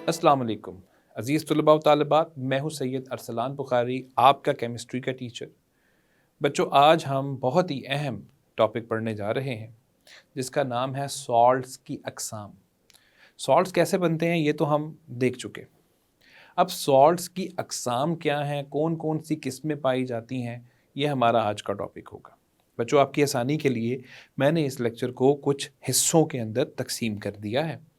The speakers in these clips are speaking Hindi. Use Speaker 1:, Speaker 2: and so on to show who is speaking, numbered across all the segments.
Speaker 1: अस्सलाम वालेकुम अज़ीज़ तुलबा व तालिबात, मैं हूँ सैयद अरसलान बुखारी, आपका केमिस्ट्री का टीचर। बच्चों, आज हम बहुत ही अहम टॉपिक पढ़ने जा रहे हैं जिसका नाम है सॉल्ट्स की अक़साम। सॉल्ट्स कैसे बनते हैं ये तो हम देख चुके। अब सॉल्ट्स की अक़साम क्या हैं, कौन कौन सी किस्में पाई जाती हैं, ये हमारा आज का टॉपिक होगा। बच्चों, आपकी आसानी के लिए मैंने इस लेक्चर को कुछ हिस्सों के अंदर तकसीम कर दिया है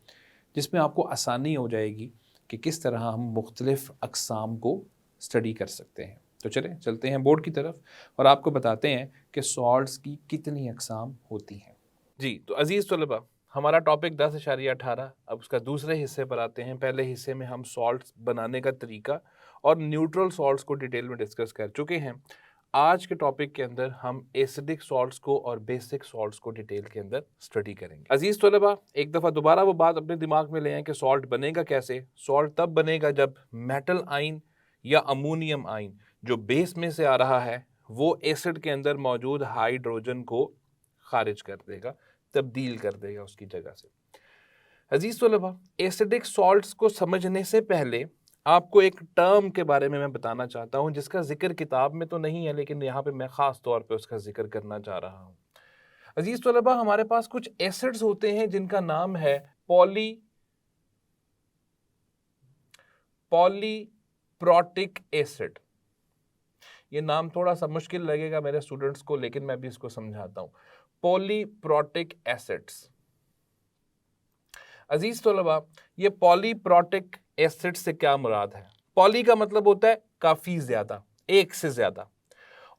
Speaker 1: जिसमें आपको आसानी हो जाएगी कि किस तरह हम मुख्तलिफ़ अक़साम को स्टडी कर सकते हैं। तो चलें चलते हैं बोर्ड की तरफ और आपको बताते हैं कि सॉल्ट्स की कितनी अक़साम होती हैं।
Speaker 2: जी, तो अज़ीज़ तलबा, हमारा टॉपिक 10.18। अब उसका दूसरे हिस्से पर आते हैं। पहले हिस्से में हम सॉल्ट्स बनाने का तरीका और न्यूट्रल सॉल्ट्स को डिटेल में डिस्कस कर चुके हैं। आज के टॉपिक के अंदर हम एसिडिक सॉल्ट्स को और बेसिक सॉल्ट्स को डिटेल के अंदर स्टडी करेंगे। अज़ीज़ तलबा, एक दफ़ा दोबारा वो बात अपने दिमाग में ले आएँ कि सॉल्ट बनेगा कैसे। सॉल्ट तब बनेगा जब मेटल आयन या अमोनियम आयन जो बेस में से आ रहा है वो एसिड के अंदर मौजूद हाइड्रोजन को खारिज कर देगा, तब्दील कर देगा उसकी जगह से। अजीज तलबा, एसिडिक सॉल्ट्स को समझने से पहले आपको एक टर्म के बारे में मैं बताना चाहता हूं जिसका जिक्र किताब में तो नहीं है, लेकिन यहाँ पे मैं खास तौर पे उसका जिक्र करना चाह रहा हूं। अजीज तलबा, हमारे पास कुछ एसिड्स होते हैं जिनका नाम है पॉलीप्रोटिक एसिड। ये नाम थोड़ा सा मुश्किल लगेगा मेरे स्टूडेंट्स को, लेकिन मैं भी इसको समझाता हूं। Polyprotic acids. अजीज तलबा, ये पॉलीप्रोटिक एसिड से क्या मुराद है? पॉली का मतलब होता है काफी ज्यादा, एक से ज्यादा,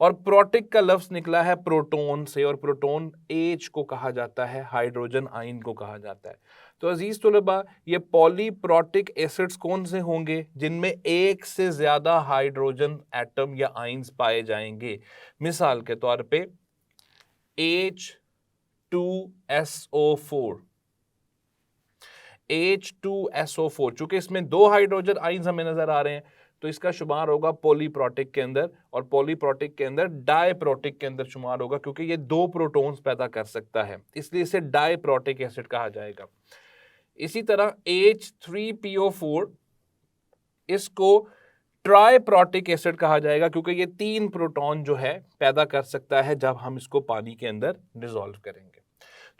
Speaker 2: और प्रोटिक का लफ्ज निकला है प्रोटोन से, और प्रोटोन एच को कहा जाता है, हाइड्रोजन आयन को कहा जाता है। तो अजीज तलबा, ये पॉलीप्रोटिक एसिड्स कौन से होंगे? जिनमें एक से ज्यादा हाइड्रोजन एटम या आयन्स पाए जाएंगे। मिसाल के तौर पे H2SO4। H2SO4, चूंकि इसमें दो हाइड्रोजन आयन्स हमें नजर आ रहे हैं तो इसका शुमार होगा पॉलीप्रोटिक के अंदर, और पॉलीप्रोटिक के अंदर डायप्रोटिक के अंदर शुमार होगा, क्योंकि ये दो प्रोटॉन्स पैदा कर सकता है, इसलिए इसे डायप्रोटिक एसिड कहा जाएगा। इसी तरह H3PO4, इसको ट्राइप्रोटिक एसिड कहा जाएगा, क्योंकि ये तीन प्रोटॉन जो है पैदा कर सकता है जब हम इसको पानी के अंदर डिसॉल्व करेंगे।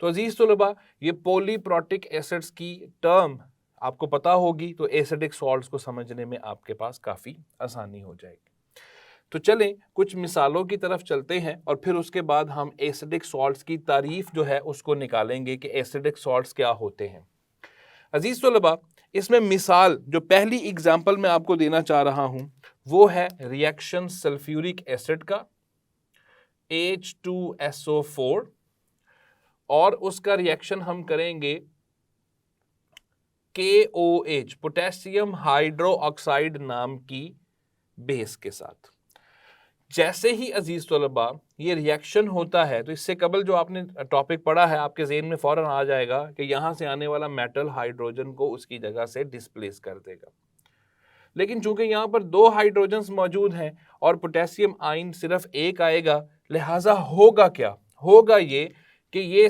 Speaker 2: तो अजीज तलबा, ये पॉलीप्रोटिक एसिड्स की टर्म आपको पता होगी तो एसिडिक सॉल्ट्स को समझने में आपके पास काफ़ी आसानी हो जाएगी। तो चलें कुछ मिसालों की तरफ चलते हैं और फिर उसके बाद हम एसिडिक सॉल्ट्स की तारीफ जो है उसको निकालेंगे कि एसिडिक सॉल्ट्स क्या होते हैं। अजीज तलबा, इसमें मिसाल जो पहली एग्जाम्पल मैं आपको देना चाह रहा हूं वो है रिएक्शन सल्फ्यूरिक एसिड का, H2SO4, और उसका रिएक्शन हम करेंगे KOH, पोटेशियम हाइड्रोक्साइड नाम की बेस के साथ। जैसे ही अजीज तलबा ये रिएक्शन होता है तो इससे कबल जो आपने टॉपिक पढ़ा है आपके ज़हन में फौरन आ जाएगा कि यहां से आने वाला मेटल हाइड्रोजन को उसकी जगह से डिस्प्लेस कर देगा। लेकिन चूंकि यहां पर दो हाइड्रोजन्स मौजूद हैं और पोटेशियम आयन सिर्फ एक आएगा, लिहाजा होगा क्या? होगा ये कि ये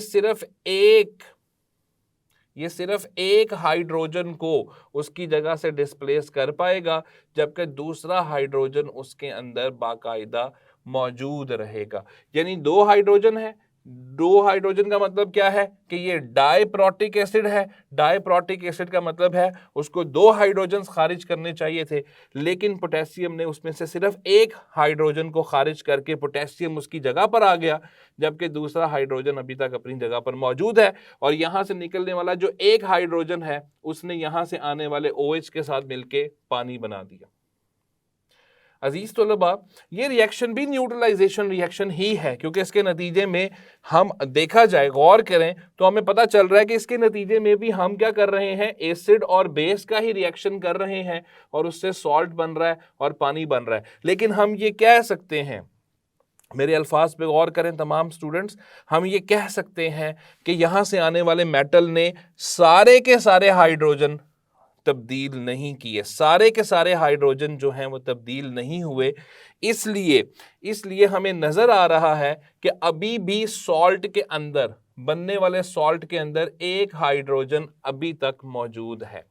Speaker 2: सिर्फ एक हाइड्रोजन को उसकी जगह से डिस्प्लेस कर पाएगा, जबकि दूसरा हाइड्रोजन उसके अंदर बाकायदा मौजूद रहेगा। यानी दो हाइड्रोजन है, दो हाइड्रोजन का मतलब क्या है कि ये डायप्रोटिक एसिड है। डायप्रोटिक एसिड का मतलब है उसको दो हाइड्रोजन खारिज करने चाहिए थे, लेकिन पोटेशियम ने उसमें से सिर्फ एक हाइड्रोजन को खारिज करके पोटेशियम उसकी जगह पर आ गया, जबकि दूसरा हाइड्रोजन अभी तक अपनी जगह पर मौजूद है, और यहां से निकलने वाला जो एक हाइड्रोजन है उसने यहां से आने वाले OH के साथ मिलकर पानी बना दिया। अजीज तलबा, ये रिएक्शन भी न्यूट्रलाइजेशन रिएक्शन ही है, क्योंकि इसके नतीजे में हम देखा जाए, गौर करें तो हमें पता चल रहा है कि इसके नतीजे में भी हम क्या कर रहे हैं, एसिड और बेस का ही रिएक्शन कर रहे हैं और उससे सॉल्ट बन रहा है और पानी बन रहा है। लेकिन हम ये कह सकते हैं, मेरे अल्फाज पे गौर करें तमाम स्टूडेंट्स, हम ये कह सकते हैं कि यहां से आने वाले मेटल ने सारे के सारे हाइड्रोजन तब्दील नहीं किए, सारे के सारे हाइड्रोजन जो हैं वो तब्दील नहीं हुए। इसलिए हमें नजर आ रहा है कि अभी भी सॉल्ट के अंदर, बनने वाले सॉल्ट के अंदर एक हाइड्रोजन अभी तक मौजूद है।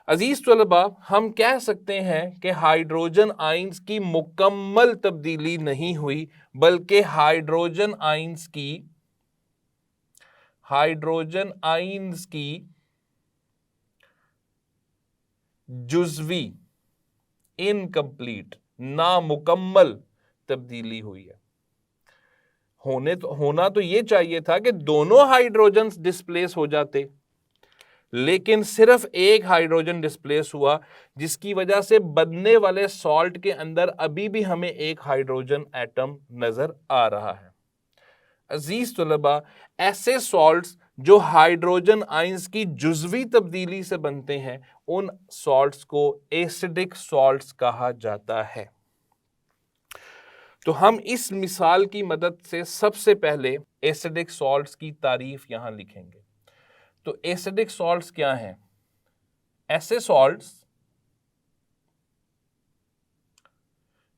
Speaker 2: अजीज तलबा, हम कह सकते हैं कि हाइड्रोजन आयंस की मुकम्मल तब्दीली नहीं हुई, बल्कि हाइड्रोजन आयंस की जुज़वी, इनकम्प्लीट, नामुकम्मल तब्दीली हुई है। होना तो ये चाहिए था कि दोनों हाइड्रोजन डिस्प्लेस हो जाते, लेकिन सिर्फ एक हाइड्रोजन डिस्प्लेस हुआ, जिसकी वजह से बनने वाले सॉल्ट के अंदर अभी भी हमें एक हाइड्रोजन एटम नजर आ रहा है। अजीज तलबा, ऐसे सॉल्ट्स जो हाइड्रोजन आयंस की जुज़वी तब्दीली से बनते हैं, उन सॉल्ट्स को एसिडिक सॉल्ट्स कहा जाता है। तो हम इस मिसाल की मदद से सबसे पहले एसिडिक सॉल्ट्स की तारीफ यहां लिखेंगे। तो एसिडिक सॉल्ट्स क्या हैं? ऐसे सॉल्ट्स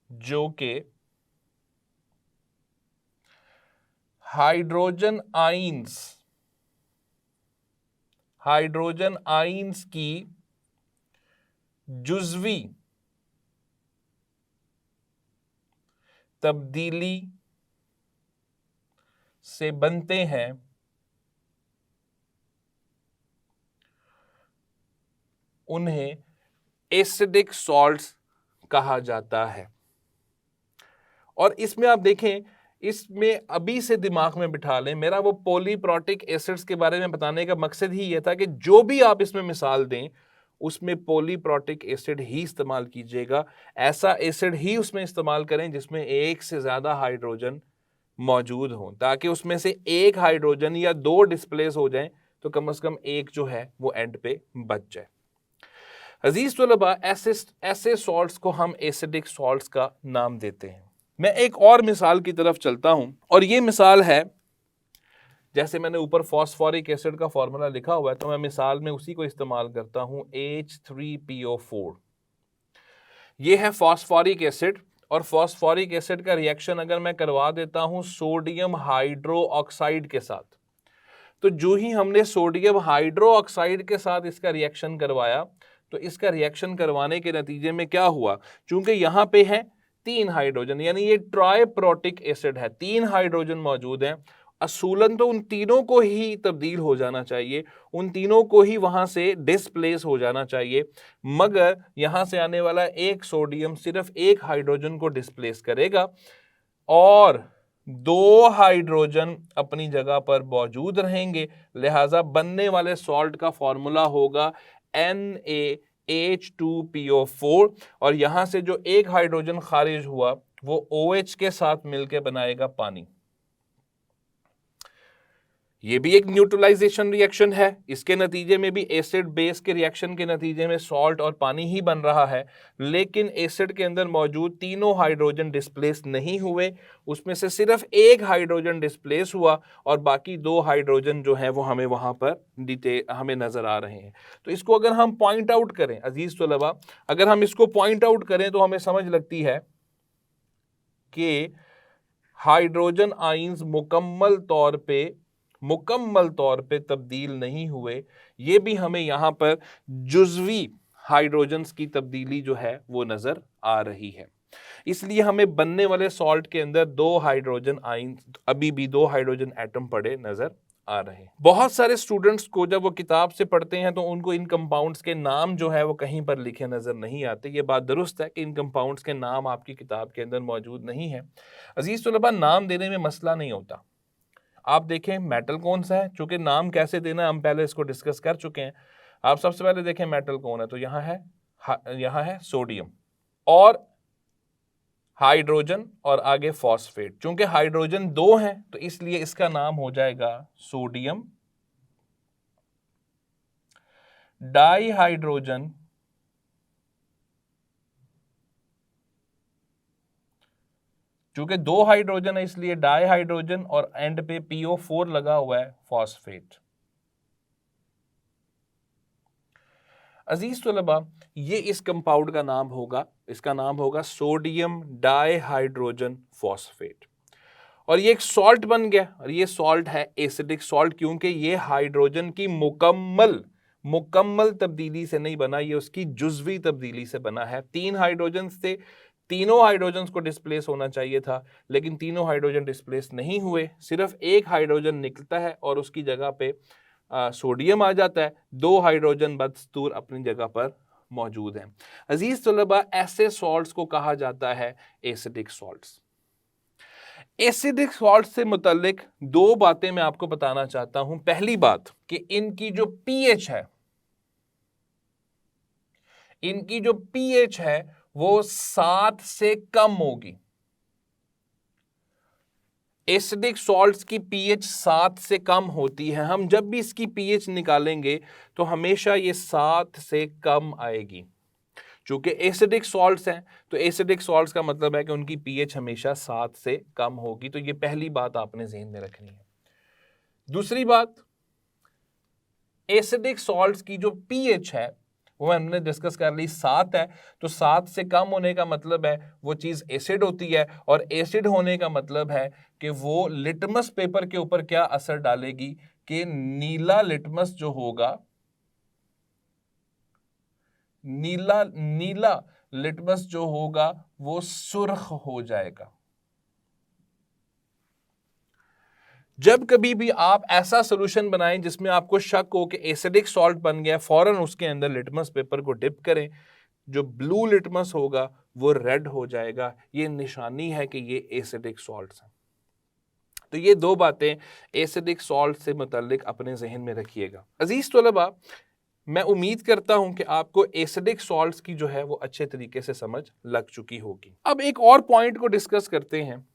Speaker 2: जो कि हाइड्रोजन आयंस की जुज़वी तब्दीली से बनते हैं, उन्हें एसिडिक सॉल्ट्स कहा जाता है। और इसमें आप देखें, इसमें अभी से दिमाग में बिठा लें, मेरा वो पॉलीप्रोटिक एसिड्स के बारे में बताने का मकसद ही ये था कि जो भी आप इसमें मिसाल दें, उसमें पॉलीप्रोटिक एसिड ही इस्तेमाल कीजिएगा। ऐसा एसिड ही उसमें इस्तेमाल करें जिसमें एक से ज़्यादा हाइड्रोजन मौजूद हो, ताकि उसमें से एक हाइड्रोजन या दो डिस्प्लेस हो जाएं, तो कम से कम एक जो है वो एंड पे बच जाए। अजीज तलबा, ऐसे सॉल्ट्स को हम एसिडिक सॉल्ट्स का नाम देते हैं। मैं एक और मिसाल की तरफ चलता हूं, और ये मिसाल है, जैसे मैंने ऊपर फॉस्फोरिक एसिड का फॉर्मूला लिखा हुआ है, तो मैं मिसाल में उसी को इस्तेमाल करता हूं, H3PO4। ये है फॉस्फोरिक एसिड, और फॉस्फोरिक एसिड का रिएक्शन अगर मैं करवा देता हूं सोडियम हाइड्रो ऑक्साइड के साथ, तो जो ही हमने सोडियम हाइड्रो ऑक्साइड के साथ इसका रिएक्शन करवाया, तो इसका रिएक्शन करवाने के नतीजे में क्या हुआ, चूंकि यहां पे है 3 हाइड्रोजन, यानी ये ट्राइप्रोटिक एसिड है, 3 हाइड्रोजन मौजूद हैं। असूलन तो उन तीनों को ही तब्दील हो जाना चाहिए, उन तीनों को ही वहां से डिस्प्लेस हो जाना चाहिए, मगर यहां से आने वाला एक सोडियम सिर्फ एक हाइड्रोजन को डिस्प्लेस करेगा, और 2 हाइड्रोजन अपनी जगह पर मौजूद रहेंगे। लिहाजा बनने वाले सॉल्ट का फॉर्मूला होगा NaH2PO4, और यहां से जो एक हाइड्रोजन खारिज हुआ वो OH के साथ मिलकर बनाएगा पानी। ये भी एक न्यूट्रलाइजेशन रिएक्शन है, इसके नतीजे में भी एसिड बेस के रिएक्शन के नतीजे में सॉल्ट और पानी ही बन रहा है, लेकिन एसिड के अंदर मौजूद तीनों हाइड्रोजन डिस्प्लेस नहीं हुए, उसमें से सिर्फ एक हाइड्रोजन डिस्प्लेस हुआ, और बाकी 2 हाइड्रोजन जो है वो हमें वहां पर हमें नजर आ रहे हैं। तो इसको अगर हम पॉइंट आउट करें अजीज तलबा, अगर हम इसको पॉइंट आउट करें तो हमें समझ लगती है कि हाइड्रोजन आयंस मुकम्मल तौर पे तब्दील नहीं हुए, ये भी हमें यहाँ पर जुज़वी हाइड्रोजन्स की तब्दीली जो है वो नज़र आ रही है। इसलिए हमें बनने वाले सॉल्ट के अंदर 2 हाइड्रोजन आयन, अभी भी 2 हाइड्रोजन एटम पड़े नज़र आ रहे हैं। बहुत सारे स्टूडेंट्स को जब वो किताब से पढ़ते हैं तो उनको इन कंपाउंड्स के नाम जो है वो कहीं पर लिखे नज़र नहीं आते। ये बात दुरुस्त है कि इन कंपाउंड्स के नाम आपकी किताब के अंदर मौजूद नहीं है। अजीज़ तलबा, नाम देने में मसला नहीं होता। आप देखें मेटल कौन सा है, चूंकि नाम कैसे देना हम पहले इसको डिस्कस कर चुके हैं। आप सबसे पहले देखें मेटल कौन है, तो यहाँ है सोडियम और हाइड्रोजन और आगे फॉस्फेट। चूंकि हाइड्रोजन 2 हैं तो इसलिए इसका नाम हो जाएगा सोडियम डाइहाइड्रोजन चूंकि 2 हाइड्रोजन है इसलिए डाइहाइड्रोजन, और एंड पे PO4 लगा हुआ है, फॉस्फेट। अजीज तलबा, ये इस कंपाउंड का नाम होगा, इसका नाम होगा सोडियम डाइहाइड्रोजन फॉस्फेट, और ये एक सॉल्ट बन गया, और ये सॉल्ट है एसिडिक सॉल्ट, क्योंकि ये हाइड्रोजन की मुकम्मल तब्दीली से नहीं बना, ये उसकी जुज़वी तब्दीली से बना है। 3 हाइड्रोजन्स थे, तीनों हाइड्रोजन्स को डिस्प्लेस होना चाहिए था, लेकिन तीनों हाइड्रोजन डिस्प्लेस नहीं हुए, सिर्फ एक हाइड्रोजन निकलता है और उसकी जगह पे सोडियम आ जाता है। 2 हाइड्रोजन बदस्तूर अपनी जगह पर मौजूद हैं। अजीज तलबा, ऐसे सॉल्ट्स को कहा जाता है एसिडिक सॉल्ट्स। एसिडिक सॉल्ट से मुतल्लिक 2 बातें मैं आपको बताना चाहता हूं। पहली बात कि इनकी जो पीएच है, वो 7 से कम होगी। एसिडिक सॉल्ट्स की पीएच 7 से कम होती है। हम जब भी इसकी पीएच निकालेंगे तो हमेशा ये 7 से कम आएगी। चूंकि एसिडिक सॉल्ट्स हैं तो एसिडिक सॉल्ट्स का मतलब है कि उनकी पीएच हमेशा 7 से कम होगी। तो ये पहली बात आपने ज़हन में रखनी है। दूसरी बात, एसिडिक सॉल्ट्स की जो पीएच है वो हमने डिस्कस कर ली, 7 है। तो 7 से कम होने का मतलब है वो चीज़ एसिड होती है, और एसिड होने का मतलब है कि वो लिटमस पेपर के ऊपर क्या असर डालेगी कि नीला लिटमस जो होगा, नीला लिटमस जो होगा वो सुर्ख हो जाएगा। जब कभी भी आप ऐसा सॉल्यूशन बनाएं जिसमें आपको शक हो कि एसिडिक सॉल्ट बन गया, फौरन उसके अंदर लिटमस पेपर को डिप करें। जो ब्लू लिटमस होगा वो रेड हो जाएगा। ये निशानी है कि ये एसिडिक सॉल्ट्स हैं। तो ये 2 बातें एसिडिक सॉल्ट से मुतल्लिक अपने जहन में रखिएगा। अजीज तलबा, मैं उम्मीद करता हूं कि आपको एसिडिक सॉल्ट्स की जो है वो अच्छे तरीके से समझ लग चुकी होगी। अब एक और पॉइंट को डिस्कस करते हैं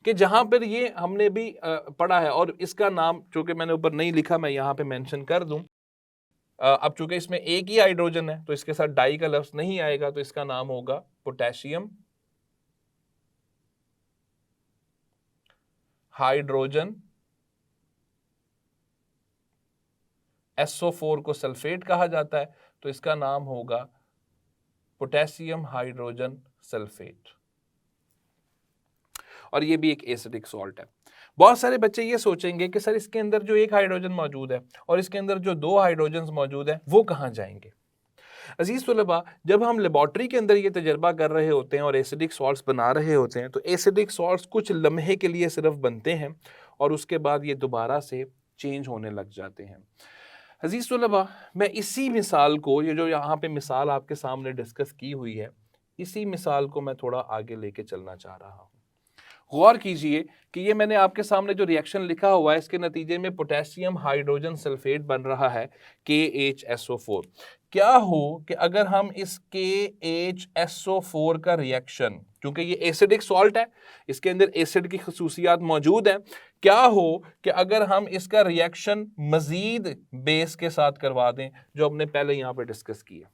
Speaker 2: कि जहां पर ये हमने भी पढ़ा है, और इसका नाम चूंकि मैंने ऊपर नहीं लिखा, मैं यहां पे मेंशन कर दूं। अब चूंकि इसमें एक ही हाइड्रोजन है तो इसके साथ डाई का लफ्ज नहीं आएगा, तो इसका नाम होगा पोटेशियम हाइड्रोजन SO4 को सल्फेट कहा जाता है, तो इसका नाम होगा पोटेशियम हाइड्रोजन सल्फेट। और ये भी एक एसिडिक सॉल्ट है। बहुत सारे बच्चे ये सोचेंगे कि सर इसके अंदर जो एक हाइड्रोजन मौजूद है और इसके अंदर जो 2 हाइड्रोजन मौजूद है वो कहाँ जाएंगे। अजीज तलबा, जब हम लेबॉर्ट्री के अंदर ये तजर्बा कर रहे होते हैं और एसिडिक सॉल्ट्स बना रहे होते हैं, तो एसिडिक सॉल्ट्स कुछ लम्हे के लिए सिर्फ बनते हैं और उसके बाद ये दोबारा से चेंज होने लग जाते हैं। अजीज तलबा, मैं इसी मिसाल को, ये जो यहाँ पे मिसाल आपके सामने डिस्कस की हुई है, इसी मिसाल को मैं थोड़ा आगे लेके चलना चाह रहा हूँ। गौर कीजिए कि ये मैंने आपके सामने जो रिएक्शन लिखा हुआ है, इसके नतीजे में पोटेशियम हाइड्रोजन सल्फेट बन रहा है KHSO4। क्या हो कि अगर हम इस KHSO4 का रिएक्शन, क्योंकि ये एसिडिक सॉल्ट है, इसके अंदर एसिड की खसूसियात मौजूद हैं, क्या हो कि अगर हम इसका रिएक्शन मजीद बेस के साथ करवा दें, जो हमने पहले यहाँ पे डिस्कस किया,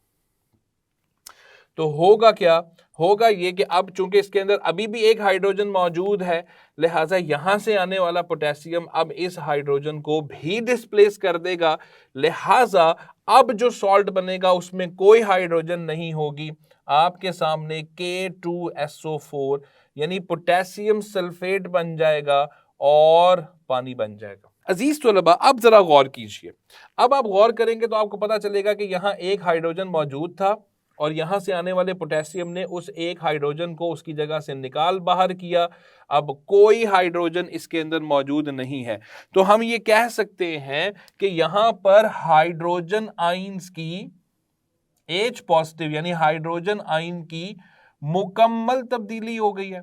Speaker 2: तो होगा क्या? होगा ये कि अब चूंकि इसके अंदर अभी भी एक हाइड्रोजन मौजूद है, लिहाजा यहां से आने वाला पोटेशियम अब इस हाइड्रोजन को भी डिस्प्लेस कर देगा। लिहाजा अब जो सॉल्ट बनेगा उसमें कोई हाइड्रोजन नहीं होगी। आपके सामने K2SO4 यानी पोटेशियम सल्फेट बन जाएगा और पानी बन जाएगा। अजीज तलबा, अब जरा गौर कीजिए। अब आप गौर करेंगे तो आपको पता चलेगा कि यहां एक हाइड्रोजन मौजूद था और यहां से आने वाले पोटेशियम ने उस एक हाइड्रोजन को उसकी जगह से निकाल बाहर किया। अब कोई हाइड्रोजन इसके अंदर मौजूद नहीं है, तो हम ये कह सकते हैं कि यहां पर हाइड्रोजन आइंस की H पॉजिटिव यानी हाइड्रोजन आइन की मुकम्मल तब्दीली हो गई है।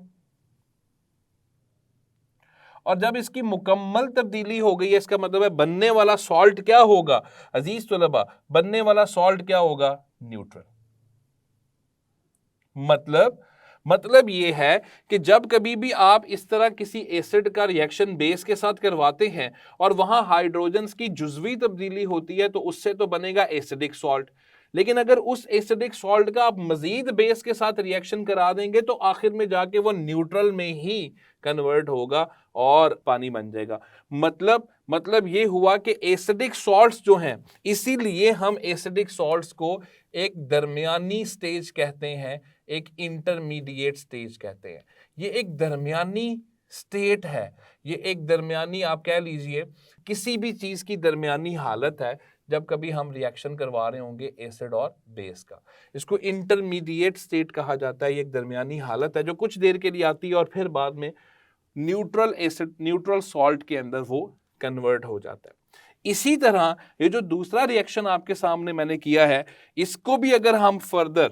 Speaker 2: और जब इसकी मुकम्मल तब्दीली हो गई है, इसका मतलब है बनने वाला सॉल्ट क्या होगा अजीज तलबा? बनने वाला सॉल्ट क्या होगा? न्यूट्रल। मतलब ये है कि जब कभी भी आप इस तरह किसी एसिड का रिएक्शन बेस के साथ करवाते हैं और वहां हाइड्रोजन्स की जुज़वी तब्दीली होती है, तो उससे तो बनेगा एसिडिक सॉल्ट। लेकिन अगर उस एसिडिक सॉल्ट का आप मजीद बेस के साथ रिएक्शन करा देंगे तो आखिर में जाके वो न्यूट्रल में ही कन्वर्ट होगा और पानी बन जाएगा। मतलब ये हुआ कि एसिडिक सॉल्ट्स जो हैं, इसीलिए हम एसिडिक सॉल्ट्स को एक दरमियानी स्टेज कहते हैं, एक इंटरमीडिएट स्टेज कहते हैं। ये एक दरमियानी स्टेट है, ये एक दरमियानी, आप कह लीजिए किसी भी चीज़ की दरमियानी हालत है जब कभी हम रिएक्शन करवा रहे होंगे एसिड और बेस का। इसको इंटरमीडिएट स्टेट कहा जाता है। ये एक दरमियानी हालत है जो कुछ देर के लिए आती है और फिर बाद में न्यूट्रल एसिड, न्यूट्रल सॉल्ट के अंदर वो कन्वर्ट हो जाता है। इसी तरह ये जो दूसरा रिएक्शन आपके सामने मैंने किया है, इसको भी अगर हम फर्दर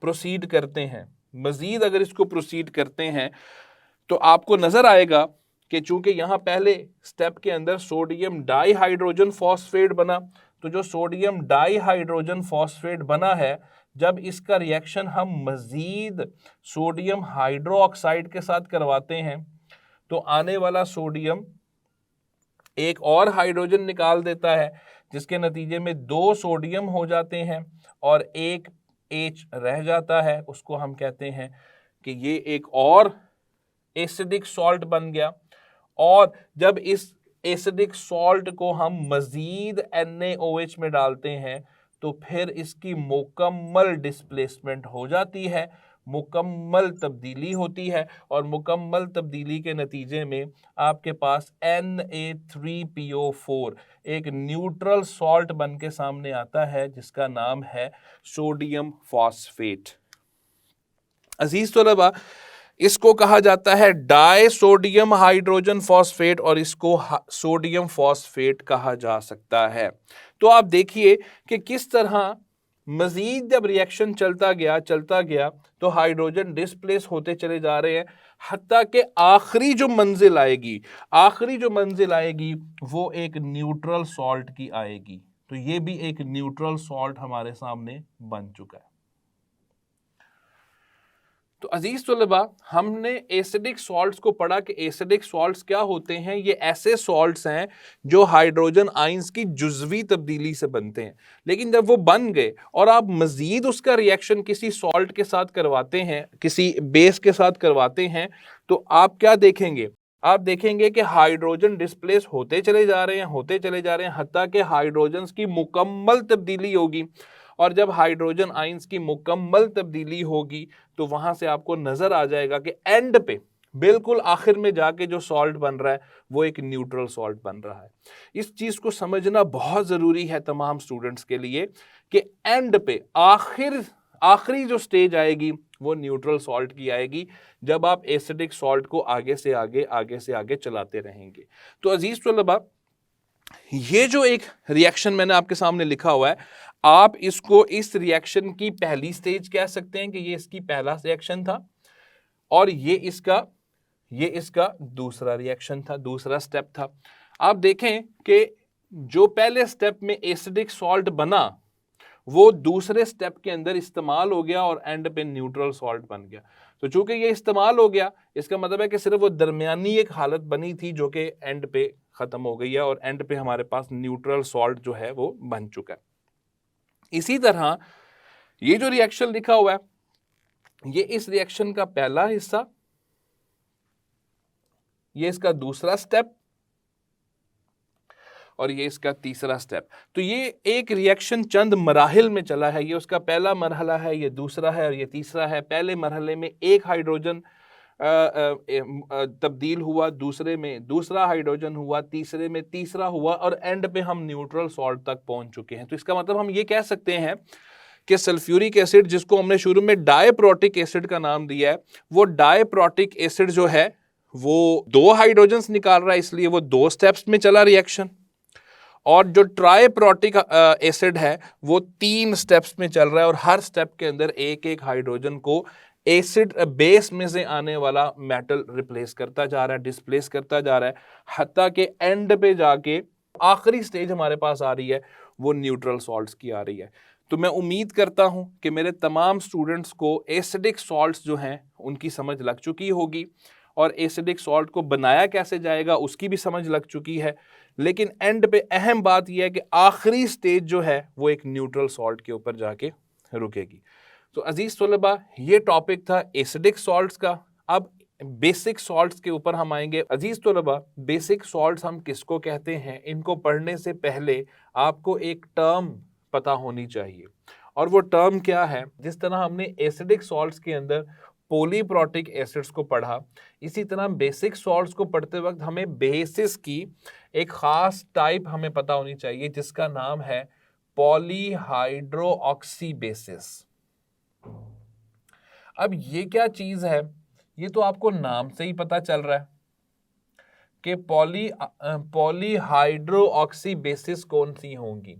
Speaker 2: प्रोसीड करते हैं, मजीद अगर इसको प्रोसीड करते हैं, तो आपको नजर आएगा कि चूंकि यहां पहले स्टेप के अंदर सोडियम डाइहाइड्रोजन फॉस्फेट बना, तो जो सोडियम डाइहाइड्रोजन फॉस्फेट बना है, जब इसका रिएक्शन हम मजीद सोडियम हाइड्रोक्साइड के साथ करवाते हैं, तो आने वाला सोडियम एक और हाइड्रोजन निकाल देता है, जिसके नतीजे में 2 सोडियम हो जाते हैं और एक H रह जाता है। उसको हम कहते हैं कि ये एक और एसिडिक सॉल्ट बन गया। और जब इस एसिडिक सॉल्ट को हम मजीद NaOH में डालते हैं, तो फिर इसकी मुकम्मल डिस्प्लेसमेंट हो जाती है, मुकम्मल तब्दीली होती है, और मुकम्मल तब्दीली के नतीजे में आपके पास Na3PO4 एक न्यूट्रल सॉल्ट बन के सामने आता है, जिसका नाम है सोडियम फॉस्फेट। अजीज तलबा, इसको कहा जाता है डाई सोडियम हाइड्रोजन फॉस्फेट और इसको सोडियम फॉस्फेट कहा जा सकता है। तो आप देखिए कि किस तरह मजीद जब रिएक्शन चलता गया तो हाइड्रोजन डिस्प्लेस होते चले जा रहे हैं, हत्ता कि आखिरी जो मंजिल आएगी वो एक न्यूट्रल सॉल्ट की आएगी। तो ये भी एक न्यूट्रल सॉल्ट हमारे सामने बन चुका है। तो अजीज तलबा, हमने एसिडिक सॉल्ट्स को पढ़ा कि एसिडिक सॉल्ट्स क्या होते हैं। ये ऐसे सॉल्ट्स हैं जो हाइड्रोजन आयंस की जुज़वी तब्दीली से बनते हैं, लेकिन जब वो बन गए और आप मजीद उसका रिएक्शन किसी सॉल्ट के साथ करवाते हैं, किसी बेस के साथ करवाते हैं, तो आप क्या देखेंगे? आप देखेंगे कि हाइड्रोजन डिस्प्लेस होते चले जा रहे हैं, हत्ता कि हाइड्रोजन की मुकम्मल तब्दीली होगी। और जब हाइड्रोजन आयंस की मुकम्मल तब्दीली होगी, तो वहां से आपको नजर आ जाएगा कि एंड पे, बिल्कुल आखिर में जाके जो सॉल्ट बन रहा है वो एक न्यूट्रल सॉल्ट बन रहा है। इस चीज को समझना बहुत जरूरी है तमाम स्टूडेंट्स के लिए कि एंड पे आखिरी जो स्टेज आएगी वो न्यूट्रल सॉल्ट की आएगी, जब आप एसिडिक सॉल्ट को आगे से आगे चलाते रहेंगे। तो अजीज तलबा, ये जो एक रिएक्शन मैंने आपके सामने लिखा हुआ है, आप इसको इस रिएक्शन की पहली स्टेज कह सकते हैं कि ये इसकी पहला रिएक्शन था, और ये इसका दूसरा रिएक्शन था, दूसरा स्टेप था। आप देखें कि जो पहले स्टेप में एसिडिक सॉल्ट बना वो दूसरे स्टेप के अंदर इस्तेमाल हो गया और एंड पे न्यूट्रल सॉल्ट बन गया। तो चूंकि ये इस्तेमाल हो गया, इसका मतलब है कि सिर्फ वो दरमियानी एक हालत बनी थी जो कि एंड पे खत्म हो गई है, और एंड पे हमारे पास न्यूट्रल सॉल्ट जो है वो बन चुका है। इसी तरह ये जो रिएक्शन लिखा हुआ है, ये इस रिएक्शन का पहला हिस्सा, ये इसका दूसरा स्टेप, और ये इसका तीसरा स्टेप। तो ये एक रिएक्शन चंद मराहिल में चला है। ये उसका पहला मरहला है, ये दूसरा है और ये तीसरा है। पहले मरहले में एक हाइड्रोजन तब्दील हुआ, दूसरे में दूसरा हाइड्रोजन हुआ, तीसरे में तीसरा हुआ, और एंड पे हम न्यूट्रल सॉल्ट तक पहुंच चुके हैं। तो इसका मतलब हम ये कह सकते हैं कि सल्फ्यूरिक एसिड, जिसको हमने शुरू में डायप्रोटिक एसिड का नाम दिया है, वो डायप्रोटिक एसिड जो है वो 2 हाइड्रोजन्स निकाल रहा है, इसलिए वो 2 स्टेप्स में चला रिएक्शन। और जो ट्राइप्रोटिक एसिड है वो 3 स्टेप्स में चल रहा है, और हर स्टेप के अंदर एक एक हाइड्रोजन को एसिड बेस में से आने वाला मेटल रिप्लेस करता जा रहा है, डिस्प्लेस करता जा रहा है, हत्ता के एंड पे जाके आखिरी स्टेज हमारे पास आ रही है वो न्यूट्रल सॉल्ट्स की आ रही है। तो मैं उम्मीद करता हूं कि मेरे तमाम स्टूडेंट्स को एसिडिक सॉल्ट्स जो हैं उनकी समझ लग चुकी होगी, और एसिडिक सॉल्ट को बनाया कैसे जाएगा उसकी भी समझ लग चुकी है। लेकिन एंड पे अहम बात यह है कि आखिरी स्टेज जो है वो एक न्यूट्रल सॉल्ट के ऊपर जाके रुकेगी। तो अजीज तलबा, ये टॉपिक था एसिडिक सॉल्ट्स का। अब बेसिक सॉल्ट्स के ऊपर हम आएंगे। अजीज तलबा, बेसिक सॉल्ट्स हम किसको कहते हैं, इनको पढ़ने से पहले आपको एक टर्म पता होनी चाहिए, और वो टर्म क्या है। जिस तरह हमने एसिडिक सॉल्ट्स के अंदर पॉलीप्रोटिक एसिड्स को पढ़ा, इसी तरह बेसिक सॉल्ट्स को पढ़ते वक्त हमें बेसिस की एक खास टाइप हमें पता होनी चाहिए जिसका नाम है पॉलीहाइड्रोऑक्सी बेसिस। अब ये क्या चीज है, ये तो आपको नाम से ही पता चल रहा है कि पॉलीहाइड्रोऑक्सी बेसिस कौन सी होंगी।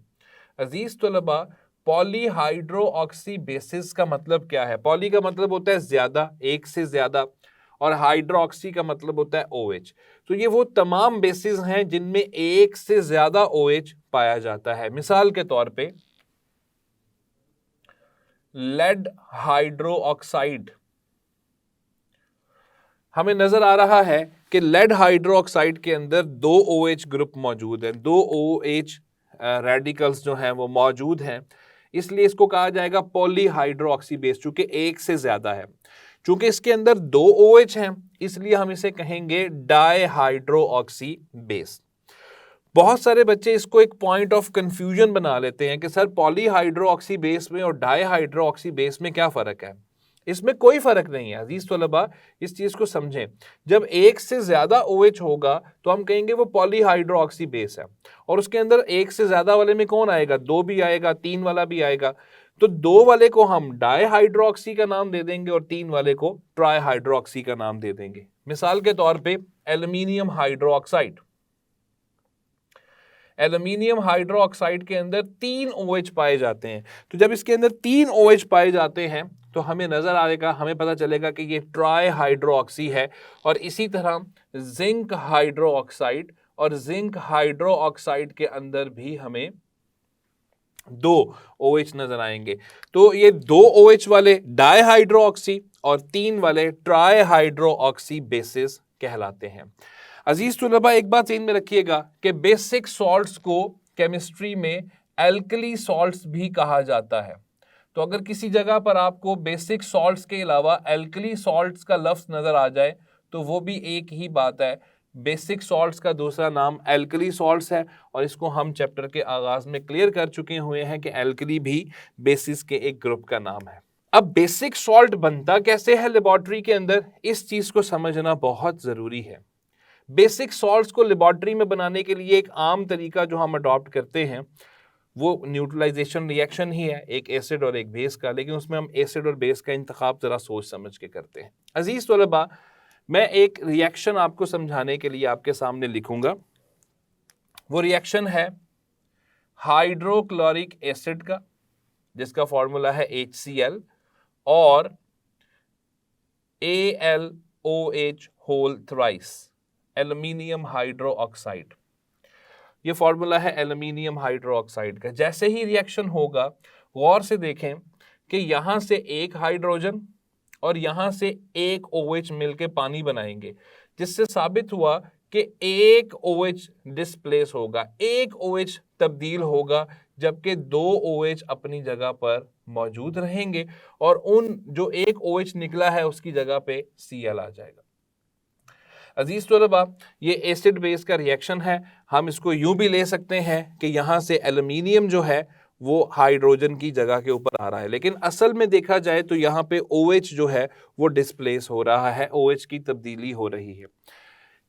Speaker 2: अजीज तलबा, पॉलीहाइड्रोऑक्सी बेसिस का मतलब क्या है? पॉली का मतलब होता है ज्यादा, एक से ज्यादा, और हाइड्रोऑक्सी का मतलब होता है OH। तो ये वो तमाम बेसिस हैं जिनमें एक से ज्यादा OH पाया जाता है। मिसाल के तौर पे लेड हाइड्रोऑक्साइड, हमें नजर आ रहा है कि लेड हाइड्रोऑक्साइड के अंदर दो OH ग्रुप मौजूद हैं, दो OH रेडिकल्स जो हैं वो मौजूद हैं, इसलिए इसको कहा जाएगा पॉलीहाइड्रोऑक्सी बेस, चूंकि एक से ज्यादा है। चूंकि इसके अंदर दो OH हैं, इसलिए हम इसे कहेंगे डाईहाइड्रोऑक्सी बेस। बहुत सारे बच्चे इसको एक पॉइंट ऑफ कंफ्यूजन बना लेते हैं कि सर पॉलीहाइड्रोऑक्सी बेस में और डाईहाइड्रोऑक्सी बेस में क्या फर्क है? इसमें कोई फर्क नहीं है अजीज तलबा, इस चीज को समझें। जब एक से ज्यादा OH होगा तो हम कहेंगे वो पॉलीहाइड्रोऑक्सी बेस है, और उसके अंदर एक से ज्यादा वाले में कौन आएगा? दो भी आएगा, तीन वाला भी आएगा। तो दो वाले को हम डाईहाइड्रोऑक्सी का नाम दे देंगे और तीन वाले को ट्राईहाइड्रोऑक्सी का नाम दे देंगे। मिसाल के तौर पे एल्यूमिनियम हाइड्रोऑक्साइड, एल्यूमिनियम हाइड्रोऑक्साइड के अंदर 3 OH पाए जाते हैं। तो जब इसके अंदर 3 OH पाए जाते हैं तो हमें नजर आएगा, हमें पता चलेगा कि ये ट्राईहाइड्रोऑक्सी है। और इसी तरह जिंक हाइड्रोऑक्साइड, और जिंक हाइड्रोऑक्साइड के अंदर भी हमें 2 OH नजर आएंगे। तो ये 2 OH वाले डाईहाइड्रोऑक्सी और 3 वाले ट्राईहाइड्रोऑक्सी बेसिस कहलाते हैं। अजीज तुलबा, एक बात ध्यान में रखिएगा कि बेसिक सॉल्ट्स को केमिस्ट्री में एल्कली सॉल्ट्स भी कहा जाता है। तो अगर किसी जगह पर आपको बेसिक सॉल्ट्स के अलावा एल्कली सॉल्ट्स का लफ्ज नजर आ जाए तो वो भी एक ही बात है, बेसिक सॉल्ट्स का दूसरा नाम एल्कली सॉल्ट्स है। और इसको हम चैप्टर के आगाज में क्लियर कर चुके हुए हैं कि एल्कली भी बेसिस के एक ग्रुप का नाम है। अब बेसिक सॉल्ट बनता कैसे है लेबोरेटरी के अंदर, इस चीज को समझना बहुत जरूरी है। बेसिक सॉल्ट्स को लेबोरेटरी में बनाने के लिए एक आम तरीका जो हम अडॉप्ट करते हैं वो न्यूट्रलाइजेशन रिएक्शन ही है, एक एसिड और एक बेस का, लेकिन उसमें हम एसिड और बेस का इंतखाब जरा सोच समझ के करते हैं। अजीज तलबा, मैं एक रिएक्शन आपको समझाने के लिए आपके सामने लिखूंगा। वो रिएक्शन है हाइड्रोक्लोरिक एसिड का, जिसका फॉर्मूला है HCl, और AlOH whole thrice, aluminium hydroxide. ये फॉर्मूला है एल्यूमिनियम हाइड्रोऑक्साइड का। जैसे ही रिएक्शन होगा, गौर से देखें कि यहां से एक हाइड्रोजन और यहां से एक OH मिलके पानी बनाएंगे, जिससे साबित हुआ कि एक OH डिस्प्लेस होगा, एक OH तब्दील होगा, जबकि 2 OH अपनी जगह पर मौजूद रहेंगे, और उन जो एक OH निकला है उसकी जगह पे Cl आ जाएगा। अजीज तलबा, ये एसिड बेस का रिएक्शन है। हम इसको यूं भी ले सकते हैं कि यहां से एल्यूमिनियम जो है वो हाइड्रोजन की जगह के ऊपर आ रहा है, लेकिन असल में देखा जाए तो यहाँ पे OH जो है वो डिस्प्लेस हो रहा है, OH की तब्दीली हो रही है।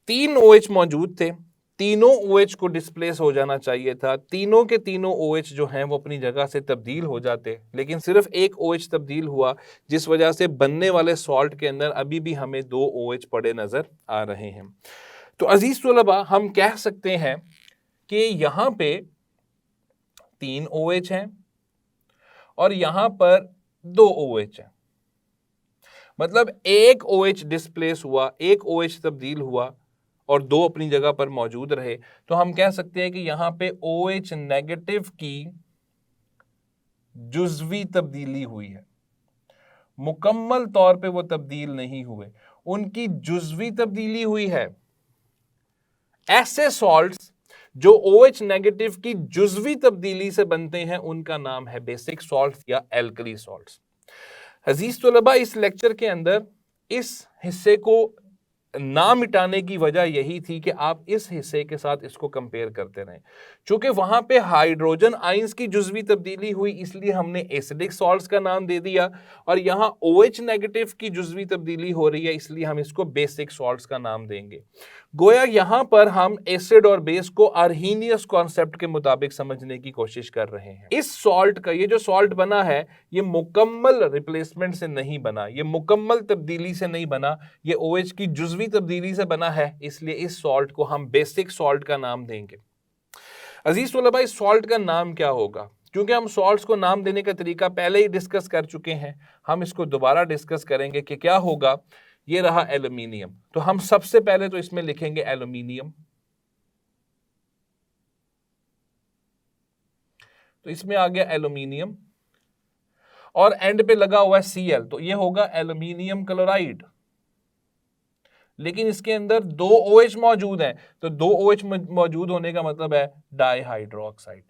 Speaker 2: 3 OH मौजूद थे, तीनों OH को डिस्प्लेस हो जाना चाहिए था, तीनों के तीनों OH जो हैं वो अपनी जगह से तब्दील हो जाते, लेकिन सिर्फ एक OH तब्दील हुआ, जिस वजह से बनने वाले सॉल्ट के अंदर अभी भी हमें 2 OH पड़े नजर आ रहे हैं। तो अजीज तलबा, हम कह सकते हैं कि यहां पे 3 OH हैं और यहां पर 2 OH हैं, मतलब एक OH डिस्प्लेस हुआ, एक OH तब्दील हुआ और 2 अपनी जगह पर मौजूद रहे। तो हम कह सकते हैं कि यहां पे OH नेगेटिव की जुज़वी तब्दीली हुई है, मुकम्मल तौर पे वो तब्दील नहीं हुए, उनकी जुज़वी तब्दीली हुई है। ऐसे सॉल्ट्स जो OH नेगेटिव की जुज़वी तब्दीली से बनते हैं उनका नाम है बेसिक सॉल्ट्स या एल्कली सॉल्ट्स। अजीज तलबा, इस लेक्चर के अंदर इस हिस्से को ना मिटाने की वजह यही थी कि आप इस हिस्से के साथ इसको कंपेयर करते रहें। चूंकि वहां पे हाइड्रोजन आयंस की जुज़वी तब्दीली हुई, इसलिए हमने एसिडिक सॉल्ट्स का नाम दे दिया, और यहाँ OH नेगेटिव की जुज़वी तब्दीली हो रही है, इसलिए हम इसको बेसिक सॉल्ट्स का नाम देंगे। गोया यहाँ पर हम एसिड और बेस को अर्हीनियस कॉन्सेप्ट के मुताबिक समझने की कोशिश कर रहे हैं। इस सॉल्ट का, ये जो सॉल्ट बना है, ये मुकम्मल रिप्लेसमेंट से नहीं बना, ये मुकम्मल तब्दीली से नहीं बना, ये OH की जुज़वी तब्दीली से बना है, इसलिए इस सॉल्ट को हम बेसिक सॉल्ट का नाम देंगे। अजीज तलबा, इस सॉल्ट का नाम क्या होगा? क्योंकि हम सॉल्ट्स को नाम देने का तरीका पहले ही डिस्कस कर चुके हैं, हम इसको दोबारा डिस्कस करेंगे कि क्या होगा। ये रहा एल्यूमिनियम, तो हम सबसे पहले तो इसमें लिखेंगे एल्यूमिनियम। तो इसमें आ गया एल्यूमिनियम, और एंड पे लगा हुआ है Cl, तो ये होगा एल्यूमिनियम क्लोराइड। लेकिन इसके अंदर 2 OH मौजूद हैं, तो 2 OH मौजूद होने का मतलब है डाईहाइड्रोक्साइड।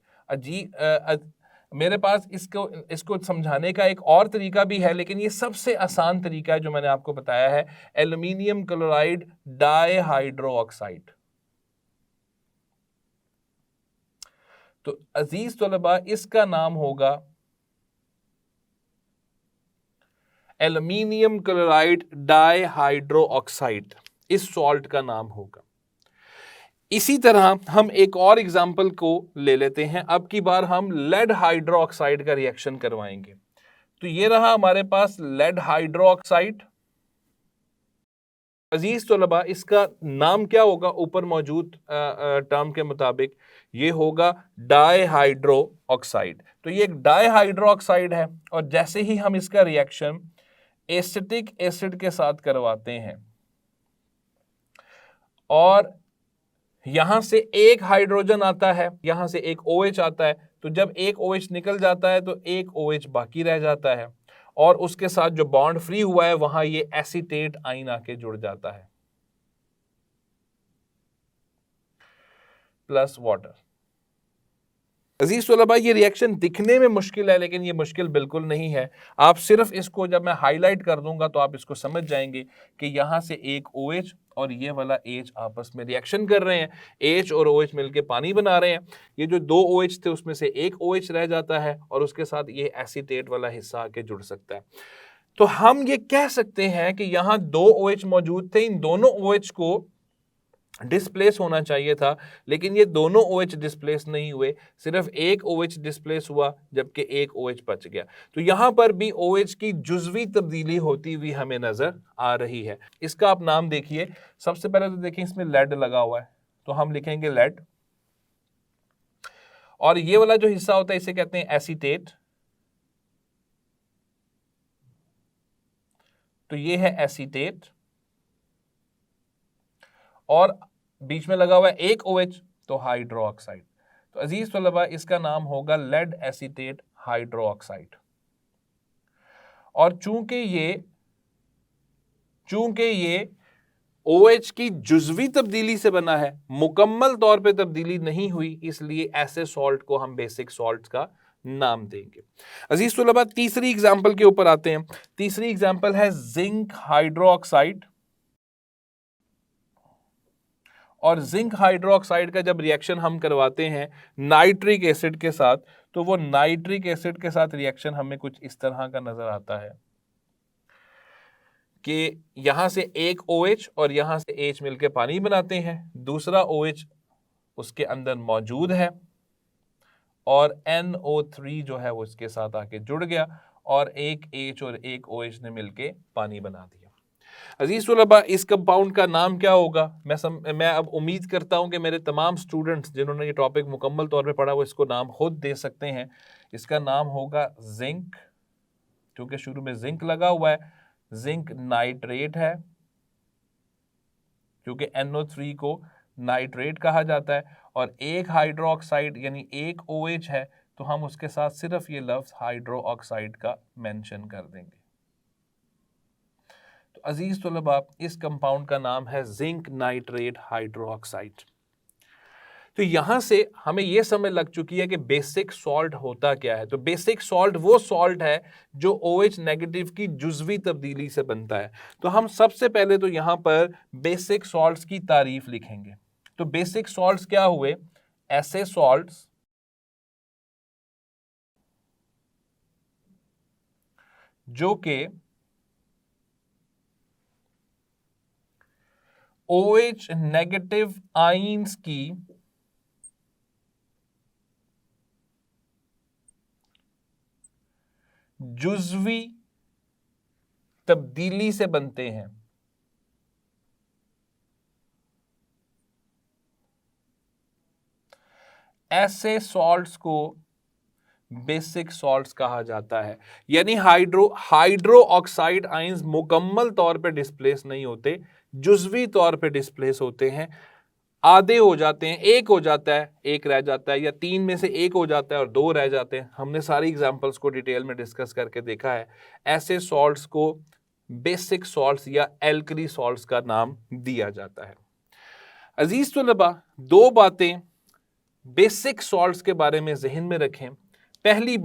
Speaker 2: मेरे पास इसको समझाने का एक और तरीका भी है, लेकिन ये सबसे आसान तरीका है जो मैंने आपको बताया है, एल्यूमिनियम क्लोराइड डाईहाइड्रोक्साइड। तो अजीज तलबा, इसका नाम होगा एल्यूमिनियम क्लोराइड डाईहाइड्रोक्साइड, इस सॉल्ट का नाम होगा। इसी तरह हम एक और एग्जाम्पल को ले लेते हैं। अब की बार हम लेड हाइड्रोक्साइड का रिएक्शन करवाएंगे। तो ये रहा हमारे पास लेड हाइड्रोक्साइड। अजीज तलबा, इसका नाम क्या होगा? ऊपर मौजूद टर्म के मुताबिक ये होगा डाईहाइड्रोक्साइड। तो ये एक डाईहाइड्रोक्साइड है, और जैसे ही हम इसका रिएक्शन एसिटिक एसिड के साथ करवाते हैं, और यहां से एक हाइड्रोजन आता है, यहां से एक OH आता है, तो जब एक OH निकल जाता है तो एक OH बाकी रह जाता है, और उसके साथ जो बॉन्ड फ्री हुआ है वहां ये एसीटेट आयन आके जुड़ जाता है, प्लस वाटर। अजीज तलबा, ये रिएक्शन दिखने में मुश्किल है, लेकिन ये मुश्किल बिल्कुल नहीं है। आप सिर्फ इसको, जब मैं हाईलाइट कर दूंगा तो आप इसको समझ जाएंगे कि यहां से एक OH और ये वाला H आपस में रिएक्शन कर रहे हैं, H और OH मिलके पानी बना रहे हैं। ये जो 2 OH थे उसमें से एक OH रह जाता है, और उसके साथ ये एसीटेट वाला हिस्सा आके जुड़ सकता है। तो हम ये कह सकते हैं कि यहाँ 2 OH मौजूद थे, इन दोनों OH को डिस्प्लेस होना चाहिए था, लेकिन ये दोनों OH डिस्प्लेस नहीं हुए, सिर्फ एक OH डिस्प्लेस हुआ, जबकि एक OH बच गया। तो यहां पर भी OH की जुज़वी तब्दीली होती हुई हमें नजर आ रही है। इसका आप नाम देखिए। सबसे पहले तो देखिए इसमें लेड लगा हुआ है, तो हम लिखेंगे लेड, और ये वाला जो हिस्सा होता है इसे कहते हैं एसीटेट। तो ये है एसीटेट, और बीच में लगा हुआ है एक OH, तो हाइड्रोक्साइड। तो अजीज तलबा, इसका नाम होगा लेड एसीटेट हाइड्रोक्साइड। और चूंकि ये OH की जुज़वी तब्दीली से बना है, मुकम्मल तौर पे तब्दीली नहीं हुई, इसलिए ऐसे सॉल्ट को हम बेसिक सॉल्ट का नाम देंगे। अजीज तलबा, तीसरी एग्जाम्पल के ऊपर आते हैं। तीसरी एग्जाम्पल है जिंक हाइड्रोक्साइड। और जिंक हाइड्रोक्साइड का जब रिएक्शन हम करवाते हैं नाइट्रिक एसिड के साथ, तो वो नाइट्रिक एसिड के साथ रिएक्शन हमें कुछ इस तरह का नजर आता है कि यहां से एक OH और यहां से H मिलकर पानी बनाते हैं, दूसरा OH उसके अंदर मौजूद है, और NO3 जो है वो इसके साथ आके जुड़ गया, और एक H और एक OH ने मिलके पानी बना दिया। अजीज तलबा, इस कंपाउंड का नाम क्या होगा? मैं अब उम्मीद करता हूं कि मेरे तमाम स्टूडेंट्स जिन्होंने ये टॉपिक मुकम्मल तौर पे पढ़ा वो इसको नाम खुद दे सकते हैं। इसका नाम होगा जिंक, क्योंकि शुरू में जिंक लगा हुआ है। जिंक नाइट्रेट है, क्योंकि NO3 को नाइट्रेट कहा जाता है, और एक हाइड्रोक्साइड यानी एक OH है, तो हम उसके साथ सिर्फ ये लफ्ज हाइड्रोक्साइड का मेंशन कर देंगे। तो अजीज तलबा, इस कंपाउंड का नाम है जिंक नाइट्रेट हाइड्रोक्साइड। तो यहां से हमें यह समझ लग चुकी है कि बेसिक सॉल्ट होता क्या है। तो बेसिक सॉल्ट वो सॉल्ट है जो OH नेगेटिव की जुज़वी तब्दीली से बनता है। तो हम सबसे पहले तो यहां पर बेसिक सॉल्ट्स की तारीफ लिखेंगे। तो बेसिक सॉल्ट्स क्या हुए? ऐसे सॉल्ट्स जो कि OH नेगेटिव आइंस की जुज़वी तब्दीली से बनते हैं। ऐसे सॉल्ट्स को बेसिक सॉल्ट्स कहा जाता है। यानी हाइड्रो ऑक्साइड आयंस मुकम्मल तौर पे डिस्प्लेस नहीं होते, जुज़वी तौर पे डिस्प्लेस होते हैं। आधे हो जाते हैं, एक हो जाता है, एक रह जाता है, या तीन में से एक हो जाता है और दो रह जाते हैं। हमने सारी एग्जांपल्स को डिटेल में डिस्कस करके देखा है। ऐसे सॉल्ट्स को बेसिक सॉल्ट्स या एल्कली सॉल्ट्स का नाम दिया जाता है। अजीज तलबा, दो बातें बेसिक सॉल्ट्स के बारे में जहन में रखें। पहली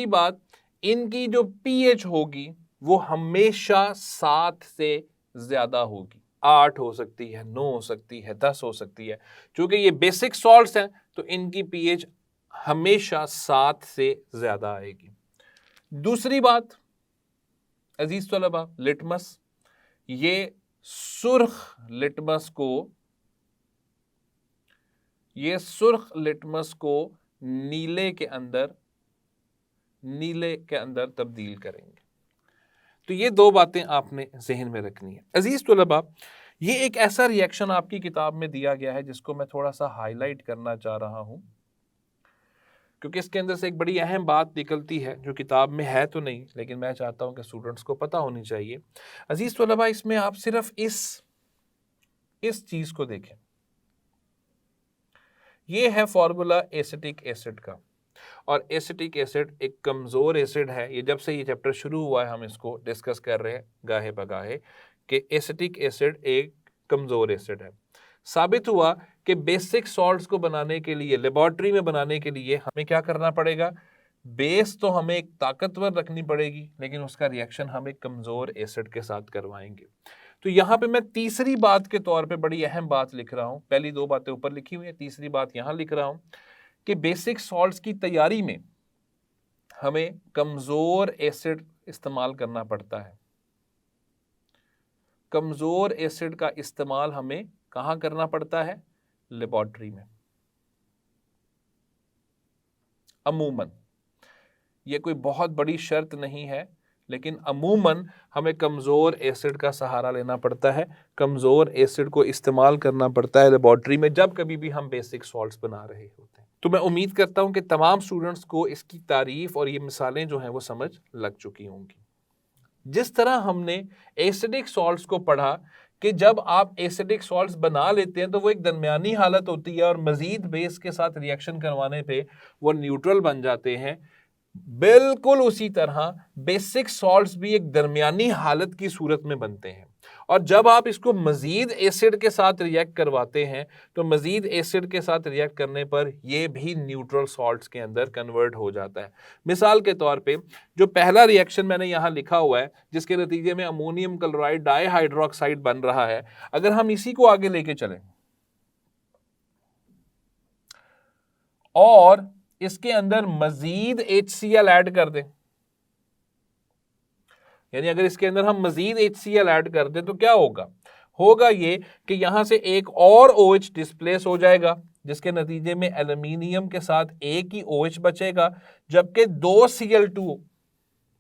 Speaker 2: बात, इनकी जो पीएच होगी वो हमेशा 7 से ज्यादा होगी। 8 हो सकती है, 9 हो सकती है, 10 हो सकती है। क्योंकि ये बेसिक सॉल्ट्स हैं तो इनकी पीएच हमेशा 7 से ज्यादा आएगी। दूसरी बात अजीज तलबा, लिटमस, ये सुर्ख लिटमस को नीले के अंदर तब्दील करेंगे। तो ये दो बातें आपने जहन में रखनी है। अजीज तलबा, ये एक ऐसा रिएक्शन आपकी किताब में दिया गया है जिसको मैं थोड़ा सा हाईलाइट करना चाह रहा हूं, क्योंकि इसके अंदर से एक बड़ी अहम बात निकलती है जो किताब में है तो नहीं, लेकिन मैं चाहता हूं कि स्टूडेंट्स को पता होनी चाहिए। अजीज तलबा, इसमें आप सिर्फ इस चीज को देखें। ये है फॉर्मूला एसिटिक एसिड का, और एसिटिक एसिड एक कमजोर एसिड है। ये जब से ये चैप्टर शुरू हुआ है हम इसको डिस्कस कर रहे हैं गाहे बगाहे कि एसिटिक एसिड एक कमजोर एसिड है। साबित हुआ कि बेसिक सॉल्ट्स को बनाने के लिए, लेबोरेटरी में बनाने के लिए हमें क्या करना पड़ेगा? बेस तो हमें एक ताकतवर रखनी पड़ेगी, लेकिन उसका रिएक्शन हम एक कमजोर एसिड के साथ करवाएंगे। तो यहां पे मैं तीसरी बात के तौर पे बड़ी अहम बात लिख रहा हूं। पहली दो बातें ऊपर लिखी हुई है, तीसरी बात यहां लिख रहा हूं कि बेसिक सॉल्ट्स की तैयारी में हमें कमजोर एसिड इस्तेमाल करना पड़ता है। कमजोर एसिड का इस्तेमाल हमें कहां करना पड़ता है? लेबोरेटरी में। अमूमन यह कोई बहुत बड़ी शर्त नहीं है, लेकिन अमूमन हमें कमजोर एसिड का सहारा लेना पड़ता है। कमजोर एसिड को इस्तेमाल करना पड़ता है लेबोरेटरी में जब कभी भी हम बेसिक सॉल्ट्स बना रहे होते हैं। तो मैं उम्मीद करता हूं कि तमाम स्टूडेंट्स को इसकी तारीफ और ये मिसालें जो हैं वो समझ लग चुकी होंगी। जिस तरह हमने एसिडिक सॉल्ट्स को पढ़ा कि जब आप एसिडिक सॉल्ट्स बना लेते हैं तो वो एक दरमियानी हालत होती है और मजीद बेस के साथ रिएक्शन करवाने पे वो न्यूट्रल बन जाते हैं, बिल्कुल उसी तरह बेसिक सॉल्ट्स भी एक दरमियानी हालत की सूरत में बनते हैं। और जब आप इसको मजीद एसिड के साथ रिएक्ट करवाते हैं तो मजीद एसिड के साथ रिएक्ट करने पर यह भी न्यूट्रल सॉल्ट्स के अंदर कन्वर्ट हो जाता है। मिसाल के तौर पे जो पहला रिएक्शन मैंने यहां लिखा हुआ है जिसके नतीजे में अमोनियम क्लोराइड डाइहाइड्रोक्साइड बन रहा है, अगर हम इसी को आगे लेके चलें और इसके अंदर मजीद HCl ऐड कर दें, यानी अगर इसके अंदर हम मजीद HCl ऐड कर दें तो क्या होगा ये कि यहां से एक और OH डिस्प्लेस हो जाएगा, जिसके नतीजे में एल्यूमिनियम के साथ एक ही OH बचेगा, जबकि 2 Cl2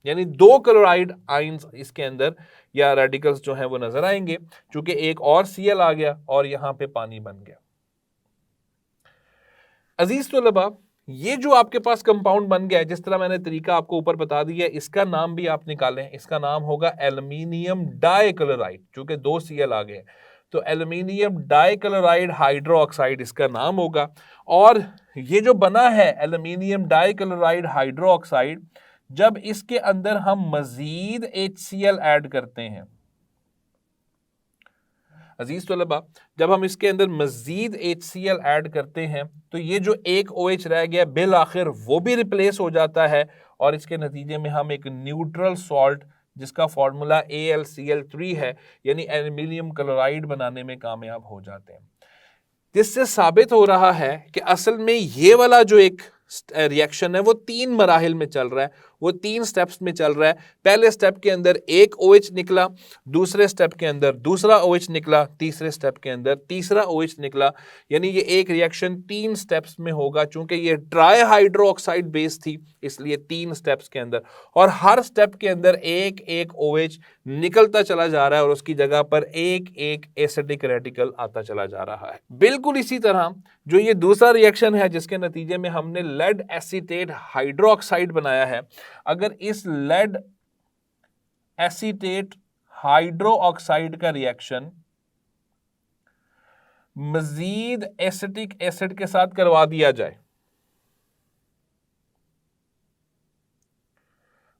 Speaker 2: यानी 2 क्लोराइड आयंस इसके अंदर या रेडिकल्स जो हैं वो नजर आएंगे, क्योंकि एक और Cl आ गया और यहां पे पानी बन गया। अजीज तलबा, ये जो आपके पास कंपाउंड बन गया है, जिस तरह मैंने तरीका आपको ऊपर बता दिया, इसका नाम भी आप निकालें। इसका नाम होगा एल्यूमिनियम डाइक्लोराइड, क्योंकि 2 Cl आ गए तो एल्यूमिनियम डाइक्लोराइड हाइड्रोक्साइड इसका नाम होगा। और ये जो बना है एल्यूमिनियम डाइक्लोराइड हाइड्रोक्साइड, जब इसके अंदर हम मजीद HCl ऐड करते हैं, अजीज तलबा, जब हम इसके अंदर मजीद HCl ऐड करते हैं तो ये जो एक OH रह गया बिल आखिर वो भी रिप्लेस हो जाता है और इसके नतीजे में हम एक न्यूट्रल सॉल्ट जिसका फॉर्मूला AlCl3 है यानी एल्युमिनियम क्लोराइड बनाने में कामयाब हो जाते हैं। जिससे साबित हो रहा है कि असल में ये वाला जो एक रिएक्शन है वो 3 मराहिल में चल रहा है, वो 3 स्टेप्स में चल रहा है। पहले स्टेप के अंदर एक OH निकला, दूसरे स्टेप के अंदर दूसरा OH निकला, तीसरे स्टेप के अंदर तीसरा OH निकला, यानी ये एक रिएक्शन 3 स्टेप्स में होगा। चूंकि ये ट्राई हाइड्रोक्साइड बेस थी इसलिए 3 स्टेप्स के अंदर, और हर स्टेप के अंदर एक एक OH निकलता चला जा रहा है और उसकी जगह पर एक एक एसिडिक रेडिकल आता चला जा रहा है। बिल्कुल इसी तरह जो ये दूसरा रिएक्शन है जिसके नतीजे में हमने लेड एसीटेट हाइड्रोक्साइड बनाया है, अगर इस लेड एसीटेट हाइड्रोक्साइड का रिएक्शन मजीद एसिटिक एसिड के साथ करवा दिया जाए,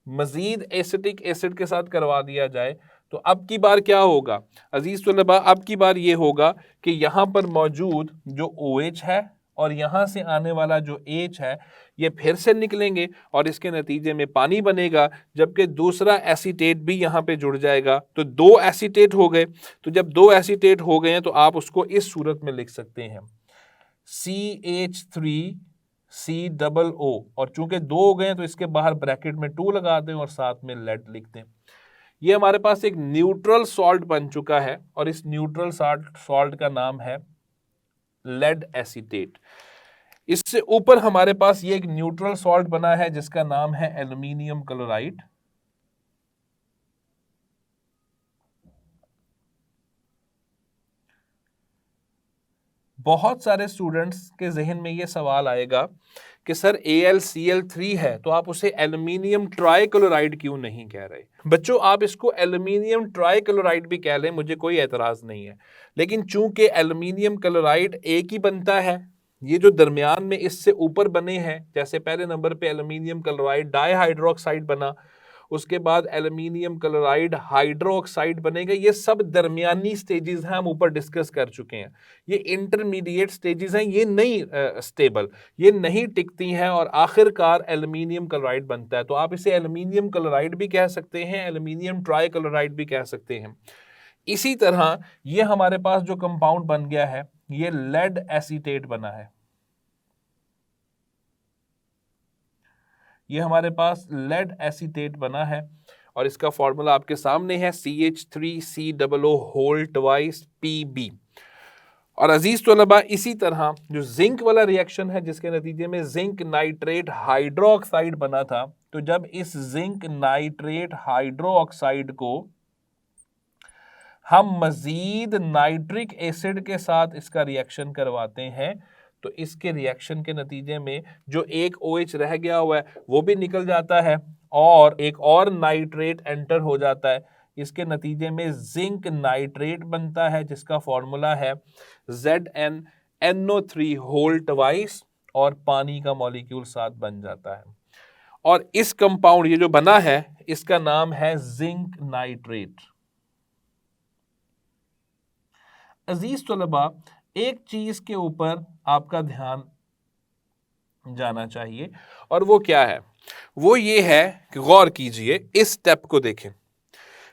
Speaker 2: मजीद एसिटिक एसिड के साथ करवा दिया जाए तो अब की बार क्या होगा अजीज तलबा, अब की बार ये होगा कि यहां पर मौजूद जो OH है और यहां से आने वाला जो H है ये फिर से निकलेंगे और इसके नतीजे में पानी बनेगा, जबकि दूसरा एसीटेट भी यहां पे जुड़ जाएगा। तो 2 एसीटेट हो गए। तो जब 2 एसीटेट हो गए हैं तो आप उसको इस सूरत में लिख सकते हैं CH3COO, और चूंकि 2 हो गए हैं तो इसके बाहर ब्रैकेट में 2 लगा दें और साथ में लेड लिख दें। ये हमारे पास एक न्यूट्रल सॉल्ट बन चुका है और इस न्यूट्रल सॉल्ट का नाम है लेड एसीटेट। इससे ऊपर हमारे पास ये एक न्यूट्रल सॉल्ट बना है जिसका नाम है एल्युमिनियम क्लोराइड। बहुत सारे स्टूडेंट्स के जहन में ये सवाल आएगा कि सर AlCl3 है तो आप उसे एल्युमिनियम ट्राइक्लोराइड क्यों नहीं कह रहे। बच्चों, आप इसको एल्युमिनियम ट्राइक्लोराइड भी कह लें, मुझे कोई एतराज नहीं है, लेकिन चूंकि एल्युमिनियम क्लोराइड एक ही बनता है, ये जो दरमियान में इससे ऊपर बने हैं, जैसे पहले नंबर पे एल्युमिनियम क्लोराइड डाईहाइड्रोक्साइड बना, उसके बाद एल्युमिनियम क्लोराइड हाइड्रोक्साइड बनेगा, ये सब दरमियानी स्टेजेस हैं, हम ऊपर डिस्कस कर चुके हैं। ये इंटरमीडिएट स्टेजेस हैं, ये नहीं स्टेबल, ये नहीं टिकती हैं और आखिरकार एल्युमिनियम क्लोराइड बनता है। तो आप इसे एल्युमिनियम क्लोराइड भी कह सकते हैं, एल्युमिनियम ट्राइक्लोराइड भी कह सकते हैं। इसी तरह ये हमारे पास जो कंपाउंड बन गया है ये लेड एसीटेट बना है, ये हमारे पास लेड एसीटेट बना है और इसका फॉर्मूला आपके सामने है CH3COO होल ट्वाइस PB। और अजीज तलबा, इसी तरह जो जिंक वाला रिएक्शन है जिसके नतीजे में जिंक नाइट्रेट हाइड्रोक्साइड बना था, तो जब इस जिंक नाइट्रेट हाइड्रोक्साइड को हम मजीद नाइट्रिक एसिड के साथ इसका रिएक्शन करवाते हैं तो इसके रिएक्शन के नतीजे में जो एक OH रह गया हुआ है वो भी निकल जाता है और एक और नाइट्रेट एंटर हो जाता है। इसके नतीजे में जिंक नाइट्रेट बनता है जिसका फॉर्मूला है ZnNO3 होल ट्वाइस और पानी का मॉलिक्यूल साथ बन जाता है। और इस कंपाउंड ये जो बना है इसका नाम है जिंक नाइट्रेट। अजीज तलबा, एक चीज के ऊपर आपका ध्यान जाना चाहिए और वो क्या है, वो ये है कि गौर कीजिए, इस स्टेप को देखें,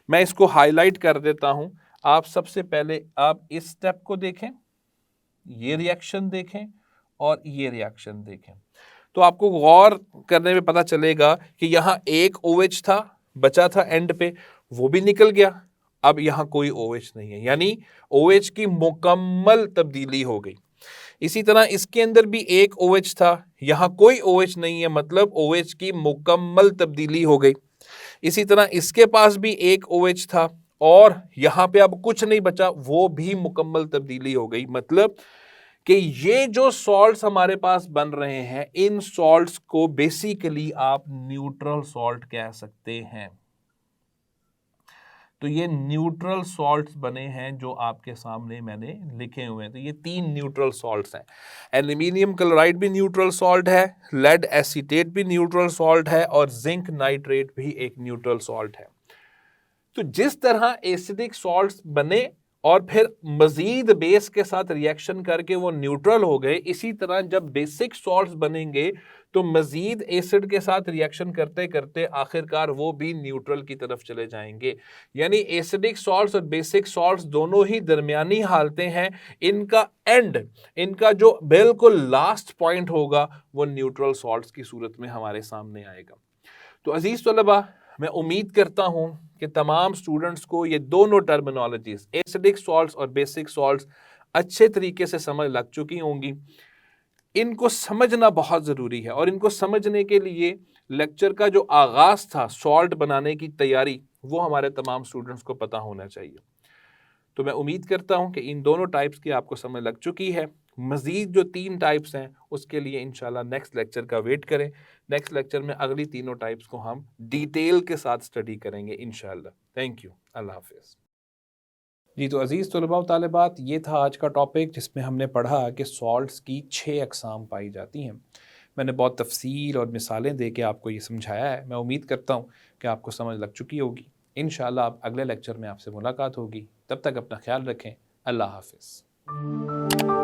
Speaker 2: मैं इसको हाईलाइट कर देता हूं। आप सबसे पहले आप इस स्टेप को देखें, ये रिएक्शन देखें और ये रिएक्शन देखें, तो आपको गौर करने में पता चलेगा कि यहां एक OH था, बचा था एंड पे, वो भी निकल गया। अब यहां कोई OH नहीं है, यानी OH की मुकम्मल तब्दीली हो गई। इसी तरह इसके अंदर भी एक OH था, यहां कोई OH नहीं है, मतलब OH की मुकम्मल तब्दीली हो गई। इसी तरह इसके पास भी एक OH था और यहां पे अब कुछ नहीं बचा, वो भी मुकम्मल तब्दीली हो गई। मतलब कि ये जो सॉल्ट्स हमारे पास बन रहे हैं, इन सॉल्ट्स को बेसिकली आप न्यूट्रल सॉल्ट कह सकते हैं। तो ये न्यूट्रल सॉल्ट्स बने हैं जो आपके सामने मैंने लिखे हुए हैं। तो ये 3 न्यूट्रल सॉल्ट्स हैं। एल्युमिनियम क्लोराइड भी न्यूट्रल सॉल्ट है, लेड एसीटेट भी न्यूट्रल सॉल्ट है और जिंक नाइट्रेट भी एक न्यूट्रल सॉल्ट है। तो जिस तरह एसिडिक सॉल्ट्स बने और फिर मजीद बेस के साथ रिएक्शन करके वो न्यूट्रल हो गए। इसी तरह जब बेसिक सॉल्ट्स बनेंगे तो मजीद एसिड के साथ रिएक्शन करते करते आखिरकार वो भी न्यूट्रल की तरफ चले जाएंगे। यानी एसिडिक सॉल्ट्स और बेसिक सॉल्ट्स दोनों ही दरमियानी हालतें हैं। इनका एंड, इनका जो बिल्कुल लास्ट पॉइंट होगा वो न्यूट्रल सॉल्ट्स की सूरत में हमारे सामने आएगा। तो अजीज तलबा, मैं उम्मीद करता हूं कि तमाम स्टूडेंट्स को ये दोनों टर्मिनोलॉजीज एसिडिक सॉल्ट्स और बेसिक सॉल्ट्स अच्छे तरीके से समझ लग चुकी होंगी। इनको समझना बहुत ज़रूरी है और इनको समझने के लिए लेक्चर का जो आगाज़ था सॉल्ट बनाने की तैयारी, वो हमारे तमाम स्टूडेंट्स को पता होना चाहिए। तो मैं उम्मीद करता हूं कि इन दोनों टाइप्स की आपको समझ लग चुकी है। मज़ीद जो 3 टाइप्स हैं उसके लिए इंशाल्लाह नेक्स्ट लेक्चर का वेट करें। नेक्स्ट लेक्चर में अगली तीनों टाइप्स को हम डिटेल के साथ स्टडी करेंगे इंशाल्लाह। Thank you. अल्लाह हाफिज़।
Speaker 1: जी, तो अज़ीज़ तलबा व तालिबात, ये था आज का टॉपिक जिसमें हमने पढ़ा कि सॉल्ट्स की 6 अक़साम पाई जाती हैं। मैंने बहुत तफ़सील और मिसालें दे के आपको ये समझाया है। मैं उम्मीद करता हूँ कि आपको समझ लग चुकी होगी। इंशाल्लाह अब अगले लेक्चर में आपसे मुलाकात होगी। तब तक अपना ख्याल रखें। अल्लाह हाफ़िज़।